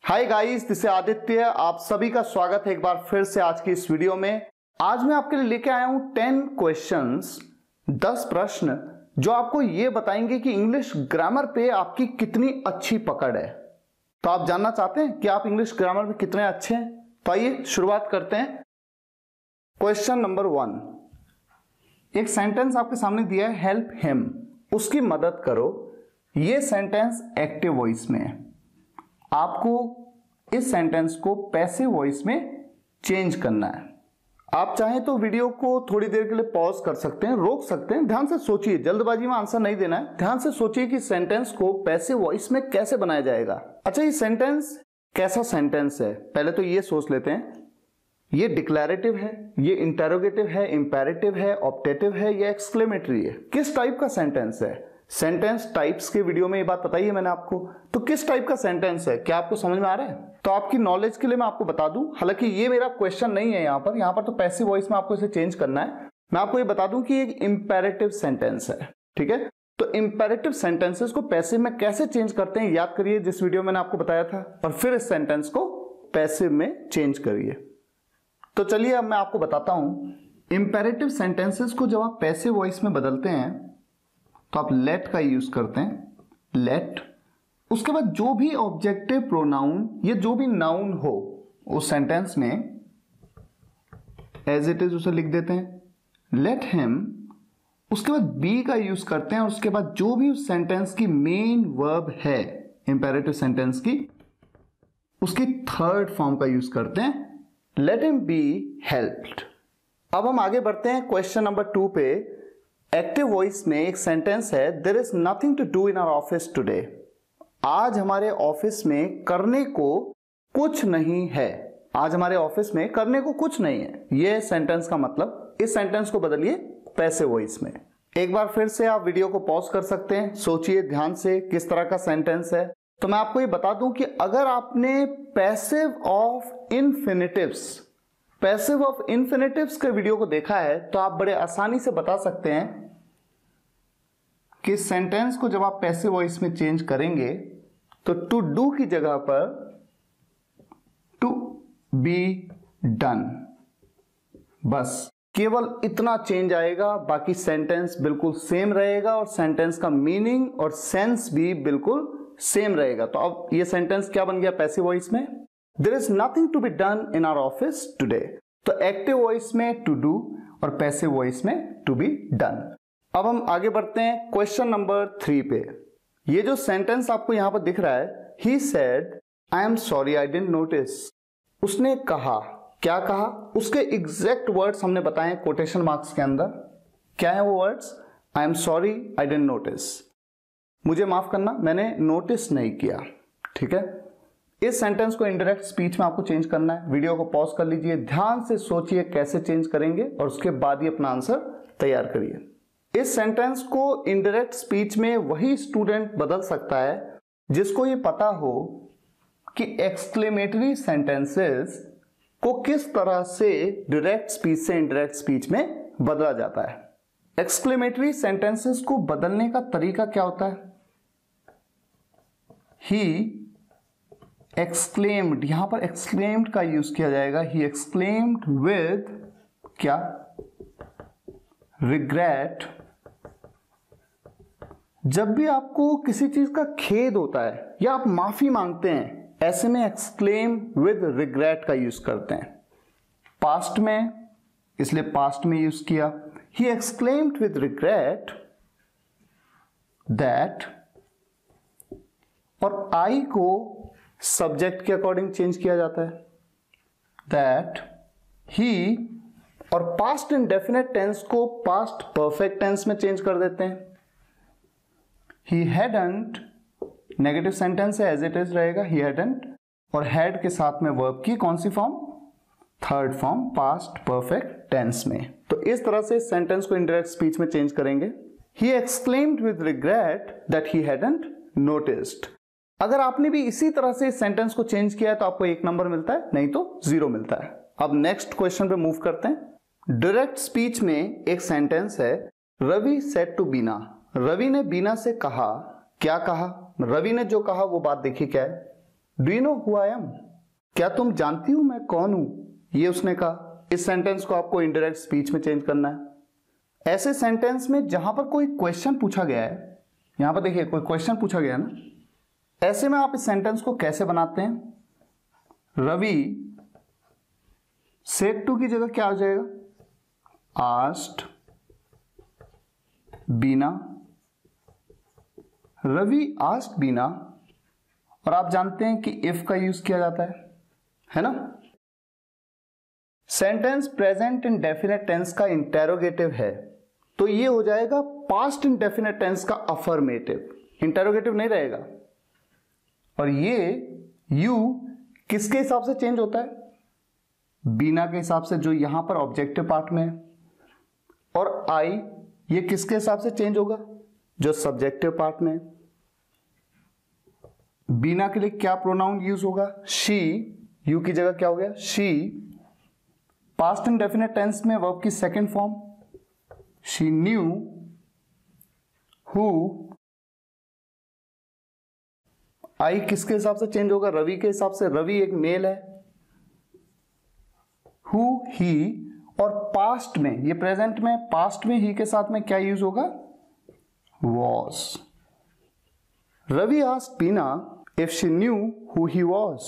Hi guys, this is Aditya. आप सभी का स्वागत है एक बार फिर से आज की इस वीडियो में। आज मैं आपके लिए लेके आया हूं 10 क्वेश्चंस, 10 प्रश्न जो आपको ये बताएंगे कि इंग्लिश ग्रामर पे आपकी कितनी अच्छी पकड़ है। तो आप जानना चाहते हैं कि आप इंग्लिश ग्रामर में कितने अच्छे हैं? तो आइए शुरुआत करते हैं। क्वेश्चन नंबर 1, एक सेंटेंस आपके सामने दिया है, हेल्प हिम, उसकी मदद करो। ये सेंटेंस एक्टिव वॉइस में है। आपको इस सेंटेंस को पैसिव वॉइस में चेंज करना है। आप चाहें तो वीडियो को थोड़ी देर के लिए पॉज कर सकते हैं, रोक सकते हैं। ध्यान से सोचिए, जल्दबाजी में आंसर नहीं देना है। ध्यान से सोचिए कि सेंटेंस को पैसिव वॉइस में कैसे बनाया जाएगा। अच्छा, ये सेंटेंस कैसा सेंटेंस है, पहले तो ये सोच लेते हैं। ये डिक्लेरेटिव है, ये इंटेरोगेटिव है, इंपेरेटिव है, ऑप्टेटिव है या एक्सक्लेमेटरी है? किस टाइप का सेंटेंस है? सेंटेंस टाइप्स के वीडियो में ये बात बताई है मैंने आपको। तो किस टाइप का सेंटेंस है, क्या आपको समझ में आ रहा है? तो आपकी नॉलेज के लिए मैं आपको बता दूं, हालांकि ये मेरा क्वेश्चन नहीं है यहाँ पर तो पैसिव वॉइस में आपको इसे चेंज करना है। मैं आपको ये बता दूं कि एक इंपेरेटिव सेंटेंस है, ठीक है? तो इंपेरेटिव सेंटेंसेस को पैसिव में कैसे चेंज करते हैं, याद करिए जिस वीडियो मैंने आपको बताया था, और फिर इस सेंटेंस को पैसिव में चेंज करिए। तो चलिए अब मैं आपको बताता हूं। इंपेरेटिव सेंटेंसेस को जब आप पैसिव वॉइस में बदलते हैं तो आप लेट का यूज करते हैं, लेट। उसके बाद जो भी ऑब्जेक्टिव प्रोनाउन या जो भी नाउन हो उस सेंटेंस में एज इट इज उसे लिख देते हैं, लेट हिम। उसके बाद बी का यूज करते हैं और उसके बाद जो भी उस सेंटेंस की मेन वर्ब है इंपेरेटिव सेंटेंस की, उसकी थर्ड फॉर्म का यूज करते हैं, लेट हिम बी हेल्प्ड। अब हम आगे बढ़ते हैं क्वेश्चन नंबर 2 पे। एक्टिव वॉइस में एक सेंटेंस है, there is nothing to do in our office today. आज हमारे ऑफिस में करने को कुछ नहीं है। आज हमारे ऑफिस में करने को कुछ नहीं है, यह सेंटेंस का मतलब। इस सेंटेंस को बदलिए पैसिव वॉइस में। एक बार फिर से आप वीडियो को पॉज कर सकते हैं, सोचिए ध्यान से किस तरह का सेंटेंस है। तो मैं आपको ये बता दूं कि अगर आपने पैसिव ऑफ इन्फिनिटिव्स के वीडियो को देखा है तो आप बड़े आसानी से बता सकते हैं कि सेंटेंस को जब आप पैसिव वॉइस में चेंज करेंगे तो टू डू की जगह पर टू बी डन, बस केवल इतना चेंज आएगा, बाकी सेंटेंस बिल्कुल सेम रहेगा और सेंटेंस का मीनिंग और सेंस भी बिल्कुल सेम रहेगा। तो अब ये सेंटेंस क्या बन गया पैसिव वॉइस में? There is nothing to be done in our office today। तो एक्टिव वॉइस में टू डू और पैसिव वॉइस में टू बी डन। अब हम आगे बढ़ते हैं क्वेश्चन नंबर 3 पे। ये जो सेंटेंस आपको यहां पर दिख रहा है, he said I am sorry I didn't notice। उसने कहा, क्या कहा? उसके एग्जैक्ट वर्ड्स हमने बताए कोटेशन मार्क्स के अंदर। क्या है वो words? I am sorry I didn't notice। मुझे माफ करना, मैंने नोटिस नहीं किया, ठीक है? इस सेंटेंस को इनडायरेक्ट स्पीच में आपको चेंज करना है। वीडियो को पॉज कर लीजिए, ध्यान से सोचिए कैसे चेंज करेंगे और उसके बाद ही अपना आंसर तैयार करिए। इस सेंटेंस को इनडायरेक्ट स्पीच में वही स्टूडेंट बदल सकता है जिसको ये पता हो कि एक्सक्लेमेटरी सेंटेंसेस को किस तरह से डायरेक्ट स्पीच से इनडायरेक्ट स्पीच में बदला जाता है। एक्सक्लेमेटरी सेंटेंसेस को बदलने का तरीका क्या होता है? ही एक्सक्लेम्ड, यहां पर एक्सक्लेम्ड का यूज किया जाएगा। ही एक्सक्लेम्ड विद क्या? रिग्रेट। जब भी आपको किसी चीज का खेद होता है या आप माफी मांगते हैं, ऐसे में एक्सक्लेम विद रिग्रेट का यूज करते हैं। पास्ट में, इसलिए पास्ट में यूज किया। He exclaimed with regret that, और आई को सब्जेक्ट के अकॉर्डिंग चेंज किया जाता है, दैट ही, और पास्ट इंडेफिनिट टेंस को पास्ट परफेक्ट टेंस में चेंज कर देते हैं। ही हैडंट, नेगेटिव सेंटेंस है, एज इट इज रहेगा, ही हैडंट, और हैड के साथ में वर्ब की कौन सी form? Third form, past perfect tense में। तो इस तरह से सेंटेंस को इनडायरेक्ट स्पीच में चेंज करेंगे। He exclaimed with regret that he hadn't noticed. अगर आपने भी इसी तरह से इस सेंटेंस को चेंज किया है तो आपको 1 नंबर मिलता है, नहीं तो 0 मिलता है। अब नेक्स्ट क्वेश्चन पे मूव करते हैं। डायरेक्ट स्पीच में एक सेंटेंस है, रवि सेड टू बीना। रवि ने बीना से कहा, क्या कहा? रवि ने जो कहा वो बात देखिए क्या है। Do you know who I am? क्या तुम जानती हो मैं कौन हूं? ये उसने कहा। इस सेंटेंस को आपको इनडायरेक्ट स्पीच में चेंज करना है। ऐसे सेंटेंस में जहां पर कोई क्वेश्चन पूछा गया है, यहां पर देखिए कोई क्वेश्चन पूछा गया है ना, ऐसे में आप इस सेंटेंस को कैसे बनाते हैं? रवि सेड टू की जगह क्या आ जाएगा? आस्क्ड बीना। रवि आस्क्ड बीना, और आप जानते हैं कि इफ का यूज किया जाता है ना? सेंटेंस प्रेजेंट इंडेफिनिट टेंस का इंटेरोगेटिव है, तो ये हो जाएगा पास्ट इंडेफिनिट टेंस का अफर्मेटिव, इंटेरोगेटिव नहीं रहेगा। और ये यू किसके हिसाब से चेंज होता है? बीना के हिसाब से, जो यहां पर ऑब्जेक्टिव पार्ट में है। और आई ये किसके हिसाब से चेंज होगा? जो सब्जेक्टिव पार्ट में है। बीना के लिए क्या प्रोनाउन यूज होगा? शी। यू की जगह क्या हो गया? शी। पास्ट इंडेफिनिट टेंस में वर्ब की second form, she knew who. I किसके हिसाब से चेंज होगा? रवि के हिसाब से। रवि एक मेल है। हु ही, और पास्ट में, ये प्रेजेंट में, पास्ट में ही के साथ में क्या यूज होगा? Was. Ravi asked Bina if she knew who he was.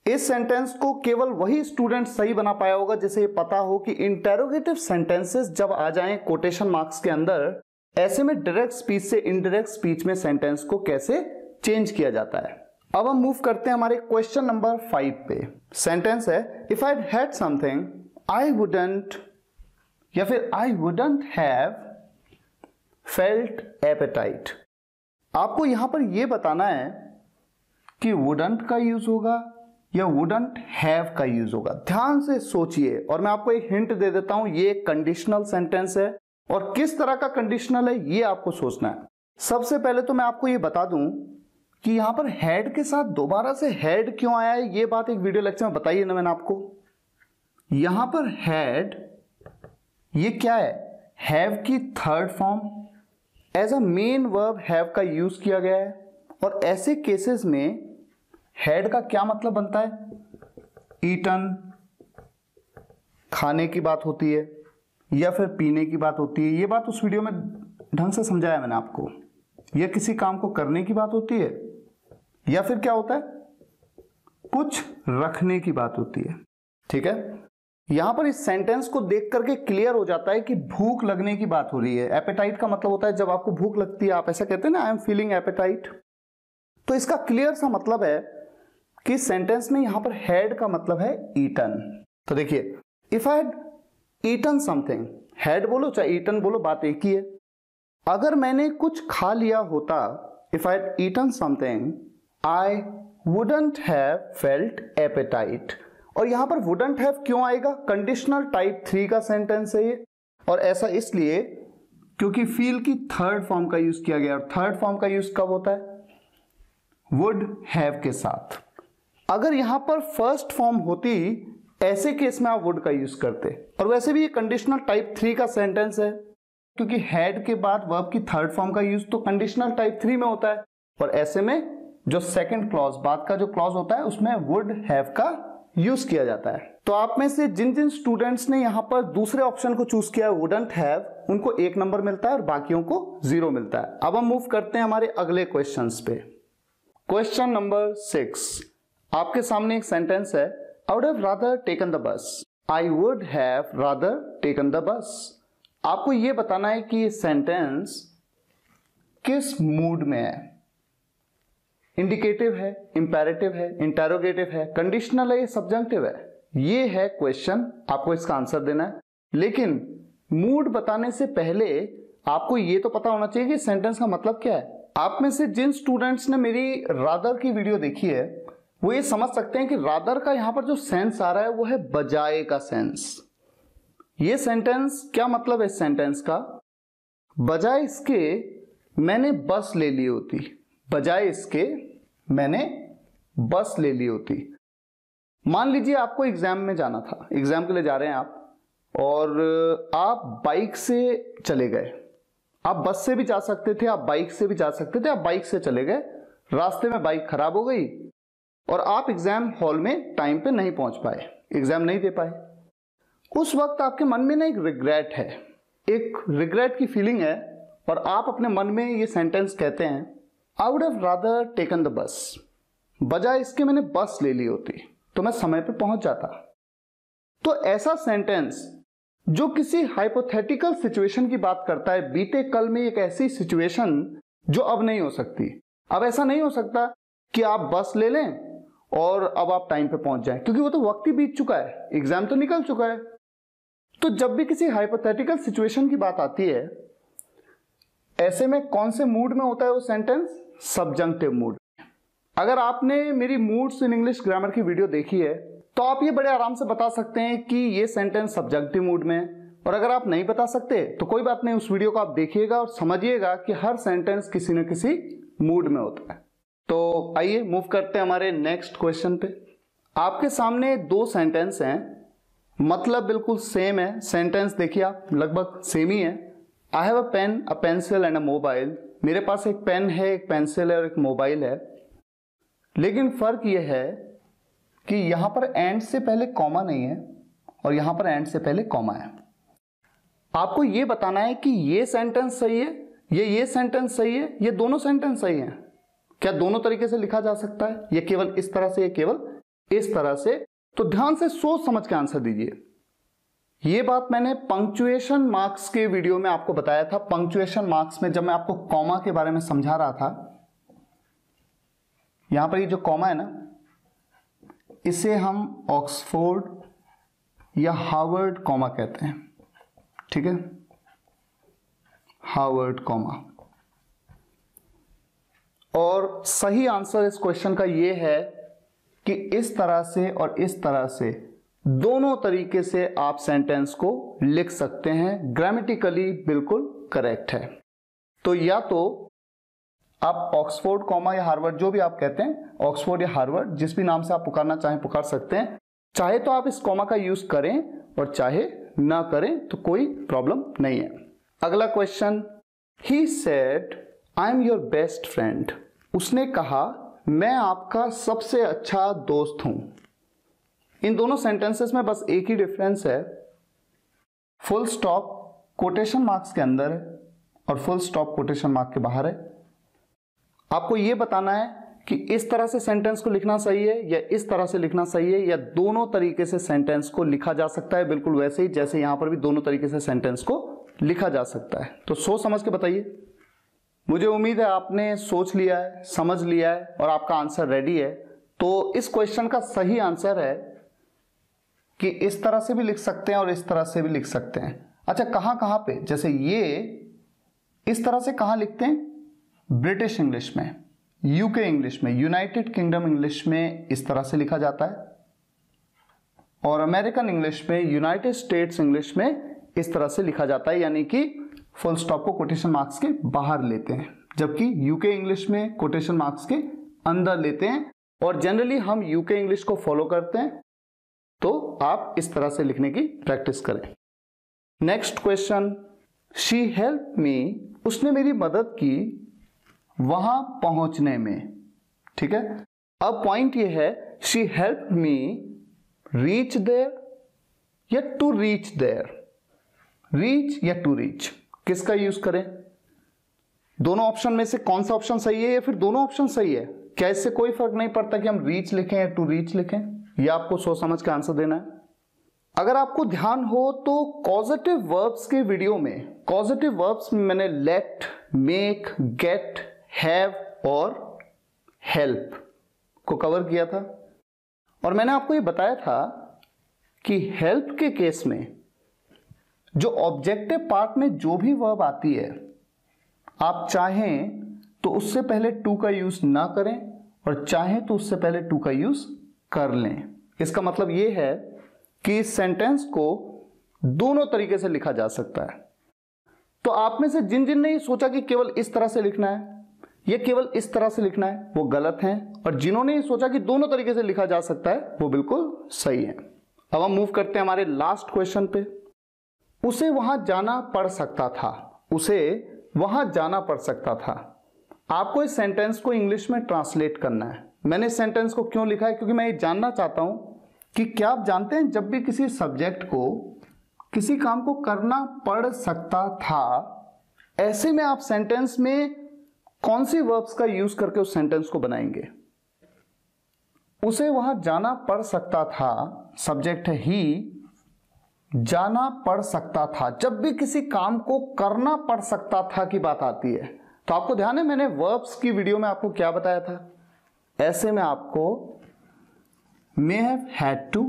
इस सेंटेंस को केवल वही स्टूडेंट सही बना पाया होगा जिसे ये पता हो कि इंटेरोगेटिव सेंटेंसेस जब आ जाएं कोटेशन मार्क्स के अंदर, ऐसे में डायरेक्ट स्पीच से इनडायरेक्ट स्पीच में सेंटेंस को कैसे चेंज किया जाता है। अब हम मूव करते हैं हमारे क्वेश्चन नंबर 5 पे। सेंटेंस है if I had something I wouldn't, या फिर I wouldn't have felt appetite. आपको यहां पर यह बताना है कि वुडंट का यूज होगा या वुडंट हैव का यूज होगा। ध्यान से सोचिए, और मैं आपको एक हिंट दे देता हूं, ये एक कंडीशनल सेंटेंस है, और किस तरह का कंडीशनल है ये आपको सोचना है। सबसे पहले तो मैं आपको ये बता दूं कि यहां पर हैड के साथ दोबारा से हैड क्यों आया है, ये बात एक वीडियो लेक्चर में बताइए ना मैंने आपको। यहां पर हैड ये क्या है? हैव की third form, as a main verb have का यूज किया गया है। और ऐसे केसेस में हैड का क्या मतलब बनता है? ईटन, खाने की बात होती है या फिर पीने की बात होती है। ये बात उस वीडियो में ढंग से समझाया मैंने आपको। यह किसी काम को करने की बात होती है या फिर क्या होता है? कुछ रखने की बात होती है। ठीक है, यहां पर इस सेंटेंस को देख करके क्लियर हो जाता है कि भूख लगने की बात हो रही है। एपेटाइट का मतलब होता है जब आपको भूख लगती है, आप ऐसा कहते हैं ना, आई एम फीलिंग एपेटाइट। तो इसका क्लियर सा मतलब है कि सेंटेंस में यहां पर हैड का मतलब है ईटन। तो देखिए, if I had eaten something, had बोलो चाहे ईटन बोलो, बात एक ही है। अगर मैंने कुछ खा लिया होता, if I had eaten something I wouldn't have felt appetite. और यहां पर वुडंट हैव क्यों आएगा? कंडीशनल टाइप 3 का सेंटेंस है ये, और ऐसा इसलिए क्योंकि फील की थर्ड फॉर्म का यूज किया गया। और थर्ड फॉर्म का यूज कब होता है? वुड हैव के साथ। अगर यहां पर फर्स्ट फॉर्म होती, ऐसे केस में आप वुड का यूज करते। और वैसे भी ये कंडीशनल टाइप 3 का सेंटेंस है, क्योंकि हैड के बाद वर्ब की थर्ड फॉर्म का यूज तो कंडीशनल टाइप 3 में होता है। और ऐसे में जो सेकंड क्लॉज, बाद का जो क्लॉज होता है, उसमें वुड हैव का यूज किया जाता है। तो आप में से जिन जिन स्टूडेंट्स ने यहां पर दूसरे ऑप्शन को चूज किया है, वुडंट हैव, उनको 1 नंबर मिलता है और बाकियों को 0 मिलता है। अब हम मूव करते हैं हमारे अगले क्वेश्चंस पे। क्वेश्चन नंबर 6, आपके सामने एक सेंटेंस है, I would have rather taken the bus. I would have rather taken the bus. आपको यह बताना है कि ये सेंटेंस किस मूड में है। इंडिकेटिव है, इंपेरेटिव है, इंटेरोगेटिव है, कंडीशनल है, ये सब्जेक्टिव है। ये है क्वेश्चन, आपको इसका आंसर देना है। लेकिन मूड बताने से पहले आपको ये तो पता होना चाहिए कि सेंटेंस का मतलब क्या है। आप में से जिन स्टूडेंट्स ने मेरी रादर की वीडियो देखी है, वो ये समझ सकते हैं कि रादर का यहां पर जो सेंस आ रहा है वो है बजाय का सेंस। ये सेंटेंस क्या मतलब है? इस सेंटेंस का बजाय इसके मैंने बस ले ली होती, बजाय इसके मैंने बस ले ली होती। मान लीजिए आपको एग्जाम में जाना था, एग्जाम के लिए जा रहे हैं आप, और आप बाइक से चले गए। आप बस से भी जा सकते थे, आप बाइक से भी जा सकते थे, आप बाइक से चले गए। रास्ते में बाइक खराब हो गई, और आप एग्जाम हॉल में टाइम पे नहीं पहुंच पाए, एग्जाम नहीं दे पाए, उस वक्त आपके मन में ना एक रिग्रेट है, एक रिग्रेट की फीलिंग है और आप अपने मन में ये सेंटेंस कहते हैं, I would have rather taken the bus, बजाय इसके मैंने बस ले ली होती तो मैं समय पे पहुंच जाता। तो ऐसा सेंटेंस जो किसी हाइपोथेटिकल सिचुएशन की बात करता है, बीते कल में एक ऐसी सिचुएशन जो अब नहीं हो सकती। अब ऐसा नहीं हो सकता कि आप बस ले लें और अब आप टाइम पे पहुंच जाएं, क्योंकि वो तो वक्त ही बीत चुका है, एग्जाम तो निकल चुका है। तो जब भी किसी हाइपोथेटिकल सिचुएशन की बात आती है, ऐसे में कौन से मूड में होता है वो सेंटेंस? Subjunctive mood. अगर आपने मेरी मूड्स इन इंग्लिश ग्रामर की वीडियो देखी है तो आप ये बड़े आराम से बता सकते हैं कि ये सेंटेंस सब्जंक्टिव मूड में है। और अगर आप नहीं बता सकते तो कोई बात नहीं, उस वीडियो को आप देखिएगा और समझिएगा कि हर सेंटेंस किसी न किसी मूड में होता है। तो आइए मूव करते हैं हमारे नेक्स्ट क्वेश्चन पे। आपके सामने दो सेंटेंस हैं, मतलब बिल्कुल सेम है। सेंटेंस देखिए आप, लगभग सेम ही है। I have a pen, a pencil and a mobile. मेरे पास एक पेन है, एक पेंसिल है और एक मोबाइल है। लेकिन फर्क यह है कि यहां पर एंड से पहले कॉमा नहीं है और यहां पर एंड से पहले कॉमा है। आपको यह बताना है कि ये सेंटेंस सही है, ये सेंटेंस सही है, ये दोनों सेंटेंस सही हैं। क्या दोनों तरीके से लिखा जा सकता है? ये केवल इस तरह से, ये केवल इस तरह से? तो ध्यान से सोच समझ के आंसर दीजिए। ये बात मैंने पंक्चुएशन मार्क्स के वीडियो में आपको बताया था। पंक्चुएशन मार्क्स में जब मैं आपको कॉमा के बारे में समझा रहा था, यहां पर ये जो कॉमा है ना, इसे हम ऑक्सफोर्ड या हार्वर्ड कॉमा कहते हैं, ठीक है, हार्वर्ड कॉमा। और सही आंसर इस क्वेश्चन का यह है कि इस तरह से और इस तरह से दोनों तरीके से आप सेंटेंस को लिख सकते हैं। ग्रामेटिकली बिल्कुल करेक्ट है। तो या तो आप ऑक्सफोर्ड कॉमा या हार्वर्ड, जो भी आप कहते हैं, ऑक्सफोर्ड या हार्वर्ड, जिस भी नाम से आप पुकारना चाहें पुकार सकते हैं। चाहे तो आप इस कॉमा का यूज करें और चाहे ना करें तो कोई प्रॉब्लम नहीं है। अगला question, he said I am your best friend. उसने कहा मैं आपका सबसे अच्छा दोस्त हूं। इन दोनों सेंटेंसेस में बस एक ही डिफरेंस है, फुल स्टॉप कोटेशन मार्क्स के अंदर है और फुल स्टॉप कोटेशन मार्क के बाहर है। आपको यह बताना है कि इस तरह से सेंटेंस को लिखना सही है या इस तरह से लिखना सही है, या दोनों तरीके से सेंटेंस को लिखा जा सकता है, बिल्कुल वैसे ही जैसे यहां पर भी दोनों तरीके से सेंटेंस को लिखा जा सकता है। तो सोच समझ के बताइए। मुझे उम्मीद है आपने सोच लिया है, समझ लिया है और आपका आंसर रेडी है। तो इस क्वेश्चन का सही आंसर है कि इस तरह से भी लिख सकते हैं और इस तरह से भी लिख सकते हैं। अच्छा, कहां कहां पे? जैसे ये इस तरह से कहां लिखते हैं? ब्रिटिश इंग्लिश में, यूके इंग्लिश में, यूनाइटेड किंगडम इंग्लिश में इस तरह से लिखा जाता है, और अमेरिकन इंग्लिश में, यूनाइटेड स्टेट्स इंग्लिश में इस तरह से लिखा जाता है, यानी कि फुल स्टॉप को कोटेशन मार्क्स के बाहर लेते हैं, जबकि यूके इंग्लिश में कोटेशन मार्क्स के अंदर लेते हैं। और जनरली हम यूके इंग्लिश को फॉलो करते हैं, तो आप इस तरह से लिखने की प्रैक्टिस करें। नेक्स्ट क्वेश्चन, शी हेल्प मी। उसने मेरी मदद की वहां पहुंचने में, ठीक है। अब पॉइंट ये है, she help me reach there या टू रीच देयर। रीच या टू रीच, किसका यूज करें? दोनों ऑप्शन में से कौन सा ऑप्शन सही है, या फिर दोनों ऑप्शन सही है? क्या इससे कोई फर्क नहीं पड़ता कि हम रीच लिखें या टू रीच लिखें? यह आपको सोच समझ के आंसर देना है। अगर आपको ध्यान हो तो कॉजेटिव वर्ब्स के वीडियो में, कॉजेटिव वर्ब्स में मैंने लेट, मेक, गेट, हैव और हेल्प को कवर किया था, और मैंने आपको यह बताया था कि हेल्प के केस में जो ऑब्जेक्टिव पार्ट में जो भी वर्ब आती है, आप चाहें तो उससे पहले टू का यूज ना करें और चाहें तो उससे पहले टू का यूज कर लें। इसका मतलब यह है कि इस सेंटेंस को दोनों तरीके से लिखा जा सकता है। तो आप में से जिन जिन ने ये सोचा कि केवल इस तरह से लिखना है या केवल इस तरह से लिखना है, वो गलत हैं, और जिन्होंने ये सोचा कि दोनों तरीके से लिखा जा सकता है, वो बिल्कुल सही है। अब हम मूव करते हैं हमारे लास्ट क्वेश्चन पे। उसे वहां जाना पड़ सकता था। उसे वहां जाना पड़ सकता था। आपको इस सेंटेंस को इंग्लिश में ट्रांसलेट करना है, मैंने इस सेंटेंस को क्यों लिखा है, क्योंकि मैं ये जानना चाहता हूं कि क्या आप जानते हैं जब भी किसी सब्जेक्ट को किसी काम को करना पड़ सकता था, ऐसे में आप सेंटेंस में कौन सी वर्ब्स का यूज करके उस सेंटेंस को बनाएंगे। उसे वहां जाना पड़ सकता था, सब्जेक्ट है ही, जाना पड़ सकता था। जब भी किसी काम को करना पड़ सकता था की बात आती है, तो आपको ध्यान है मैंने वर्ब्स की वीडियो में आपको क्या बताया था। ऐसे में आपको may have had to,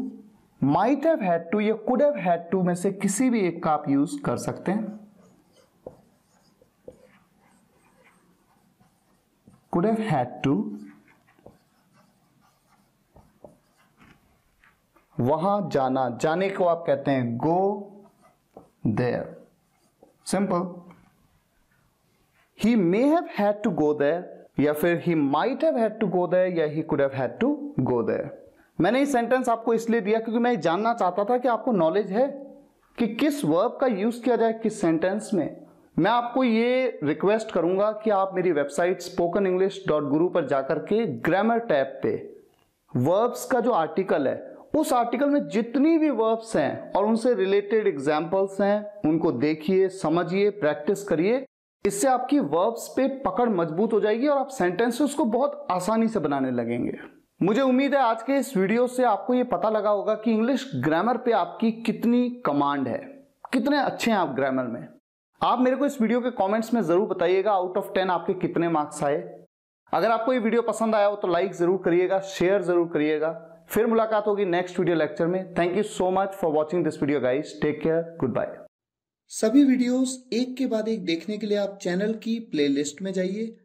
might have had to या कुड हैव हैड टू में से किसी भी एक का आप यूज कर सकते हैं। कुड हैव हैड टू, वहां जाना, जाने को आप कहते हैं go there, simple. He may have had to go there, या फिर he might have had to go there, या he could have had to go there. मैंने ये सेंटेंस आपको इसलिए दिया क्योंकि मैं जानना चाहता था कि आपको नॉलेज है कि किस वर्ब का यूज किया जाए किस सेंटेंस में। मैं आपको ये रिक्वेस्ट करूंगा कि आप मेरी वेबसाइट spokenenglish.guru पर जाकर के ग्रामर टैब पे वर्ब्स का जो आर्टिकल है, उस आर्टिकल में जितनी भी वर्ब्स हैं और उनसे रिलेटेड एग्जाम्पल्स हैं उनको देखिए, समझिए, प्रैक्टिस करिए। इससे आपकी वर्ब्स पे पकड़ मजबूत हो जाएगी और आप सेंटेंसेस को बहुत आसानी से बनाने लगेंगे। मुझे उम्मीद है आज के इस वीडियो से आपको ये पता लगा होगा कि इंग्लिश ग्रामर पे आपकी कितनी कमांड है, कितने अच्छे हैं आप ग्रामर में। आप मेरे को इस वीडियो के कमेंट्स में जरूर बताइएगा आउट ऑफ 10 आपके कितने मार्क्स आए। अगर आपको ये वीडियो पसंद आया हो तो लाइक जरूर करिएगा, शेयर जरूर करिएगा। फिर मुलाकात होगी नेक्स्ट वीडियो लेक्चर में। Thank you so much for watching this video guys, take care, good bye. सभी वीडियोस एक के बाद एक देखने के लिए आप चैनल की प्लेलिस्ट में जाइए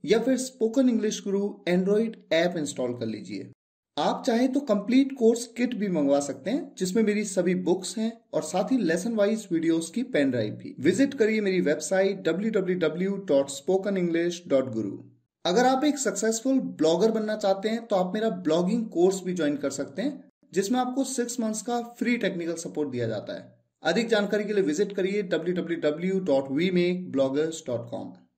या फिर स्पोकन इंग्लिश गुरु एंड्रॉइड ऐप इंस्टॉल कर लीजिए। आप चाहे तो कंप्लीट कोर्स किट भी मंगवा सकते हैं जिसमें मेरी सभी बुक्स हैं और साथ ही लेसन वाइज वीडियोस की पेन ड्राइव भी। विजिट करिए मेरी वेबसाइट www.spokenenglish.guru। अगर आप एक सक्सेसफुल ब्लॉगर बनना चाहते हैं तो आप मेरा ब्लॉगिंग कोर्स भी ज्वाइन कर सकते हैं जिसमें आपको 6 मंथ्स का फ्री टेक्निकल सपोर्ट दिया जाता है। अधिक जानकारी के लिए विजिट करिए www.wemakebloggers.com।